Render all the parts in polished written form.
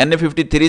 NA53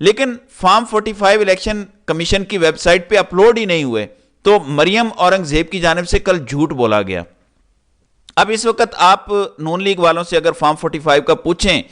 لیکن form 45 election commission کی web site پہ اپلوڈ ہی نہیں ہوئے، تو مریم اورنگزیب کی جانب سے کل جھوٹ بولا گیا۔ اب اس وقت آپ نون لیگ والوں سے اگر فارم 45 کا پوچھیں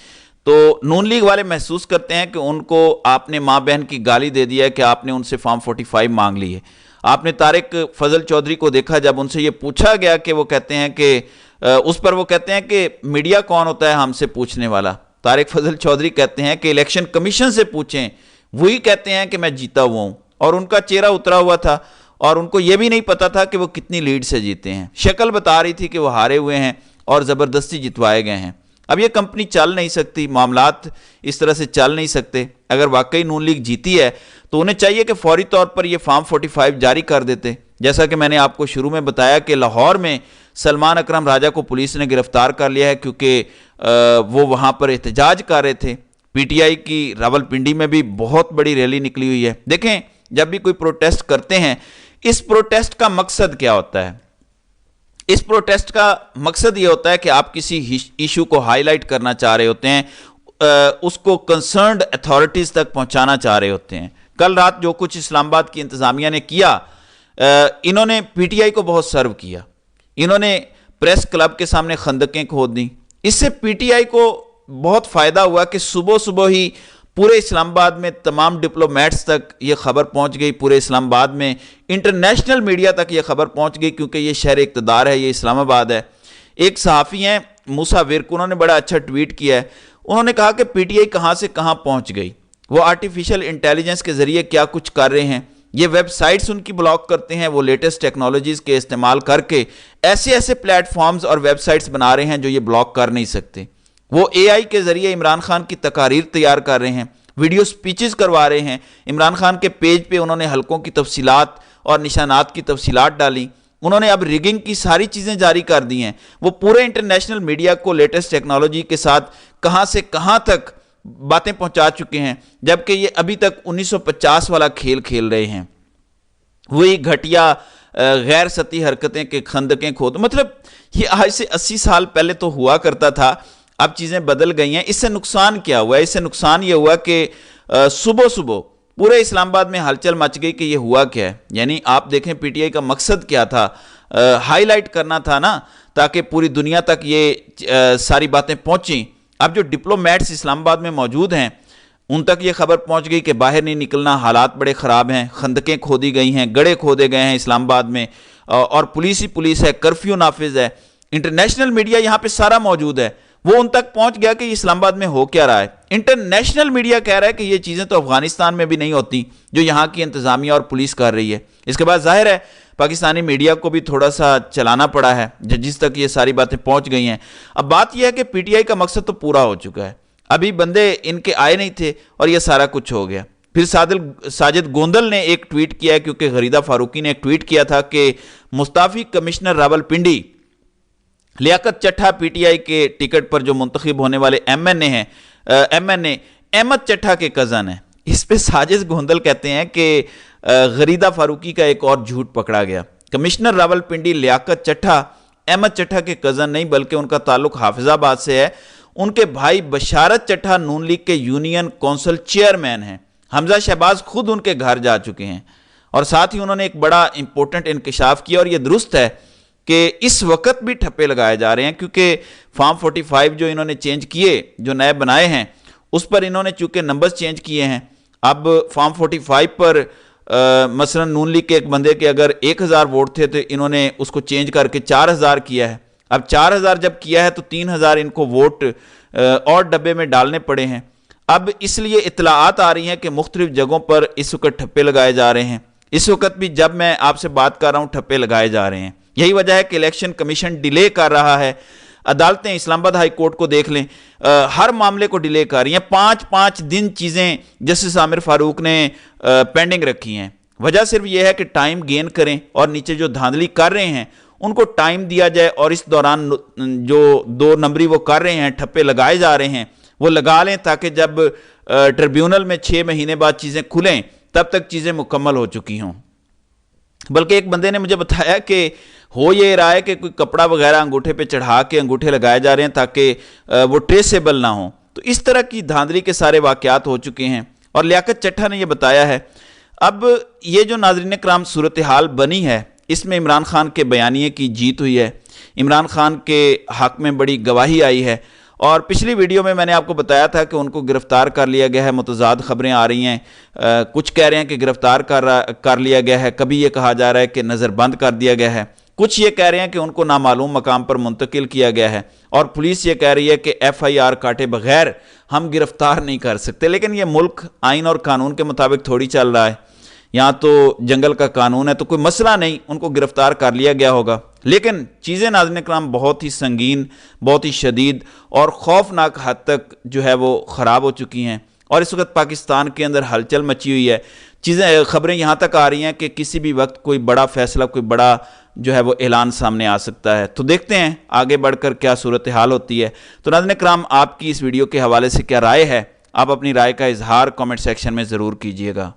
تو نون لیگ والے محسوس کرتے ہیں کہ ان کو آپ نے ماں بہن کی گالی دے دیا ہے کہ آپ نے ان سے فارم 45 مانگ لی ہے۔ آپ نے طارق فضل چودھری کو دیکھا، جب ان سے یہ پوچھا گیا کہ وہ کہتے ہیں کہ اس پر وہ کہتے ہیں کہ میڈیا کون ہوتا ہے ہم سے پوچھنے والا۔ طارق فضل چودھری کہتے ہیں کہ الیکشن کمیشن سے پوچھیں، وہی کہتے ہیں کہ میں جیتا ہوا ہوں، اور ان کا چہرہ اترا ہوا تھا اور ان کو یہ بھی نہیں پتا تھا کہ وہ کتنی لیڈ سے جیتے ہیں۔ شکل بتا رہی تھی کہ وہ ہارے ہوئے ہیں اور زبردستی جتوائے گئے ہیں۔ اب یہ کمپنی چل نہیں سکتی، معاملات اس طرح سے چل نہیں سکتے۔ اگر واقعی نون لیگ جیتی ہے تو انہیں چاہیے کہ فوری طور پر یہ فارم 45 جاری کر دیتے، جیسا کہ میں نے آپ کو شروع میں بتایا کہ لاہور میں سلمان اکرم راجہ کو پولیس نے گرفتار کر لیا ہے کیونکہ وہ وہاں پر احتجاج کر رہے تھے۔ پی ٹی آئی کی راولپنڈی میں بھی بہت بڑی ریلی نکلی ہوئی ہے۔ دیکھیں، جب بھی کوئی پروٹیسٹ کرتے ہیں، اس پروٹیسٹ کا مقصد کیا ہوتا ہے؟ اس پروٹیسٹ کا مقصد یہ ہوتا ہے کہ آپ کسی ایشو کو ہائی لائٹ کرنا چاہ رہے ہوتے ہیں، اس کو کنسرنڈ اتھارٹیز تک پہنچانا چاہ رہے ہوتے ہیں۔ کل رات جو کچھ اسلام آباد کی انتظامیہ نے کیا، انہوں نے پی ٹی آئی کو بہت سرو کیا۔ انہوں نے پریس کلب کے سامنے خندقیں کھود دیں۔ اس سے پی ٹی آئی کو بہت فائدہ ہوا کہ صبح صبح ہی پورے اسلام آباد میں تمام ڈپلومیٹس تک یہ خبر پہنچ گئی، پورے اسلام آباد میں انٹرنیشنل میڈیا تک یہ خبر پہنچ گئی، کیونکہ یہ شہر اقتدار ہے، یہ اسلام آباد ہے۔ ایک صحافی ہیں موسیٰ ورک، انہوں نے بڑا اچھا ٹویٹ کیا ہے۔ انہوں نے کہا کہ پی ٹی آئی کہاں سے کہاں پہنچ گئی، وہ آرٹیفیشل انٹیلیجنس کے ذریعے کیا کچھ کر رہے ہیں، یہ ویب سائٹس ان کی بلاک کرتے ہیں، وہ لیٹسٹ ٹیکنالوجیز کے استعمال کر کے ایسے پلیٹ فارمز اور ویب سائٹس بنا رہے ہیں جو یہ بلاک کر نہیں سکتے۔ وہ اے آئی کے ذریعے عمران خان کی تقاریر تیار کر رہے ہیں، ویڈیو سپیچز کروا رہے ہیں۔ عمران خان کے پیج پہ انہوں نے حلقوں کی تفصیلات اور نشانات کی تفصیلات ڈالی۔ انہوں نے اب ریگنگ کی ساری چیزیں جاری کر دی ہیں۔ وہ پورے انٹرنیشنل میڈیا کو لیٹسٹ ٹیکنالوجی کے ساتھ کہاں سے کہاں تک باتیں پہنچا چکے ہیں، جبکہ یہ ابھی تک 1950 والا کھیل کھیل رہے ہیں۔ وہی گھٹیا غیر سطحی حرکتیں کہ خندقیں کھود، مطلب یہ آج سے 80 سال پہلے تو ہوا کرتا تھا، اب چیزیں بدل گئی ہیں۔ اس سے نقصان کیا ہوا ہے؟ اس سے نقصان یہ ہوا کہ صبح صبح پورے اسلام آباد میں ہلچل مچ گئی کہ یہ ہوا کیا ہے۔ یعنی آپ دیکھیں پی ٹی آئی کا مقصد کیا تھا، ہائی لائٹ کرنا تھا نا، تاکہ پوری دنیا تک یہ ساری باتیں پہنچیں۔ اب جو ڈپلومیٹس اسلام آباد میں موجود ہیں ان تک یہ خبر پہنچ گئی کہ باہر نہیں نکلنا، حالات بڑے خراب ہیں، خندقیں کھودی گئی ہیں، گڑھے کھودے گئے ہیں اسلام آباد میں، اور پولیس ہی پولیس ہے، کرفیو نافذ ہے۔ انٹرنیشنل میڈیا یہاں پہ سارا موجود ہے، وہ ان تک پہنچ گیا کہ یہ اسلام آباد میں ہو کیا رہا ہے۔ انٹرنیشنل میڈیا کہہ رہا ہے کہ یہ چیزیں تو افغانستان میں بھی نہیں ہوتی جو یہاں کی انتظامیہ اور پولیس کر رہی ہے۔ اس کے بعد ظاہر ہے پاکستانی میڈیا کو بھی تھوڑا سا چلانا پڑا ہے جس تک یہ ساری باتیں پہنچ گئی ہیں۔ اب بات یہ ہے کہ پی ٹی آئی کا مقصد تو پورا ہو چکا ہے، ابھی بندے ان کے آئے نہیں تھے اور یہ سارا کچھ ہو گیا۔ پھر ساجد گوندل نے ایک ٹویٹ کیا ہے، کیونکہ غریدہ فاروقی نے ایک ٹویٹ کیا تھا کہ مستعفی commissioner Rawalpindi Liaquat Chattha P T I کے ٹکٹ پر جو منتخب ہونے والے ایم این اے ہیں، احمد چٹھا کے کزن ہیں۔ اس پہ ساجد گوندل کہتے ہیں کہ غریدہ فاروقی کا ایک اور جھوٹ پکڑا گیا۔ کمشنر راولپنڈی لیاقت چٹھا احمد چٹھا کے کزن نہیں، بلکہ ان کا تعلق حافظ آباد سے ہے۔ ان کے بھائی بشارت چٹھا نون لیگ کے یونین کونسل چیئرمین ہیں۔ حمزہ شہباز خود ان کے گھر جا چکے ہیں، اور ساتھ ہی انہوں نے ایک بڑا امپورٹنٹ انکشاف کیا، اور یہ درست ہے کہ اس وقت بھی ٹھپے لگائے جا رہے ہیں، کیونکہ فارم 45 جو انہوں نے چینج کیے، جو نئے بنائے ہیں، اس پر انہوں نے چونکہ نمبرز چینج کیے ہیں۔ اب فارم 45 پر مثلا نون لیگ کے ایک بندے کے اگر 1000 ووٹ تھے تو انہوں نے اس کو چینج کر کے 4000 کیا ہے۔ اب 4000 جب کیا ہے تو 3000 ان کو ووٹ اور ڈبے میں ڈالنے پڑے ہیں۔ اب اس لیے اطلاعات آ رہی ہیں کہ مختلف جگہوں پر اس وقت ٹھپے لگائے جا رہے ہیں۔ اس وقت بھی جب میں آپ سے بات کر رہا ہوں ٹھپے لگائے جا رہے ہیں۔ یہی وجہ ہے کہ الیکشن کمیشن ڈیلے کر رہا ہے۔ عدالتیں اسلام آباد ہائی کورٹ کو دیکھ لیں، ہر معاملے کو ڈیلے کر رہی ہیں۔ 5 دن چیزیں جسٹس عامر فاروق نے پینڈنگ رکھی ہیں۔ وجہ صرف یہ ہے کہ ٹائم گین کریں، اور نیچے جو دھاندلی کر رہے ہیں ان کو ٹائم دیا جائے، اور اس دوران جو 2 نمبری وہ کر رہے ہیں، ٹھپے لگائے جا رہے ہیں، وہ لگا لیں، تاکہ جب ٹریبیونل میں 6 مہینے بعد چیزیں کھلیں تب تک چیزیں مکمل ہو چکی ہوں۔ بلکہ ایک بندے نے مجھے بتایا کہ ہو یہ رہا ہے کہ کوئی کپڑا وغیرہ انگوٹھے پہ چڑھا کے انگوٹھے لگائے جا رہے ہیں تاکہ وہ ٹریسیبل نہ ہوں۔ تو اس طرح کی دھاندلی کے سارے واقعات ہو چکے ہیں۔ اور لیاقت چٹھا نے یہ بتایا ہے۔ اب یہ جو ناظرین کرام صورتحال بنی ہے، اس میں عمران خان کے بیانیے کی جیت ہوئی ہے، عمران خان کے حق میں بڑی گواہی آئی ہے، اور پچھلی ویڈیو میں نے آپ کو بتایا تھا کہ ان کو گرفتار کر لیا گیا ہے۔ متضاد خبریں آ رہی ہیں، کچھ کہہ رہے ہیں کہ گرفتار کر لیا گیا ہے، کبھی یہ کہا جا رہا ہے کہ نظر بند کر دیا گیا ہے، کچھ یہ کہہ رہے ہیں کہ ان کو نامعلوم مقام پر منتقل کیا گیا ہے، اور پولیس یہ کہہ رہی ہے کہ FIR کاٹے بغیر ہم گرفتار نہیں کر سکتے۔ لیکن یہ ملک آئین اور قانون کے مطابق تھوڑی چل رہا ہے، یہاں تو جنگل کا قانون ہے، تو کوئی مسئلہ نہیں، ان کو گرفتار کر لیا گیا ہوگا۔ لیکن چیزیں ناظرین کرام بہت ہی سنگین، بہت ہی شدید اور خوفناک حد تک جو ہے وہ خراب ہو چکی ہیں، اور اس وقت پاکستان کے اندر ہلچل مچی ہوئی ہے۔ خبریں یہاں تک آ رہی ہیں کہ کسی بھی وقت کوئی بڑا فیصلہ، کوئی بڑا جو ہے وہ اعلان سامنے آ سکتا ہے۔ تو دیکھتے ہیں آگے بڑھ کر کیا صورتحال ہوتی ہے۔ تو ناظرین کرام، آپ کی اس ویڈیو کے حوالے سے کیا رائے ہے؟ آپ اپنی رائے کا اظہار کامنٹ سیکشن میں ضرور کیجیے گا۔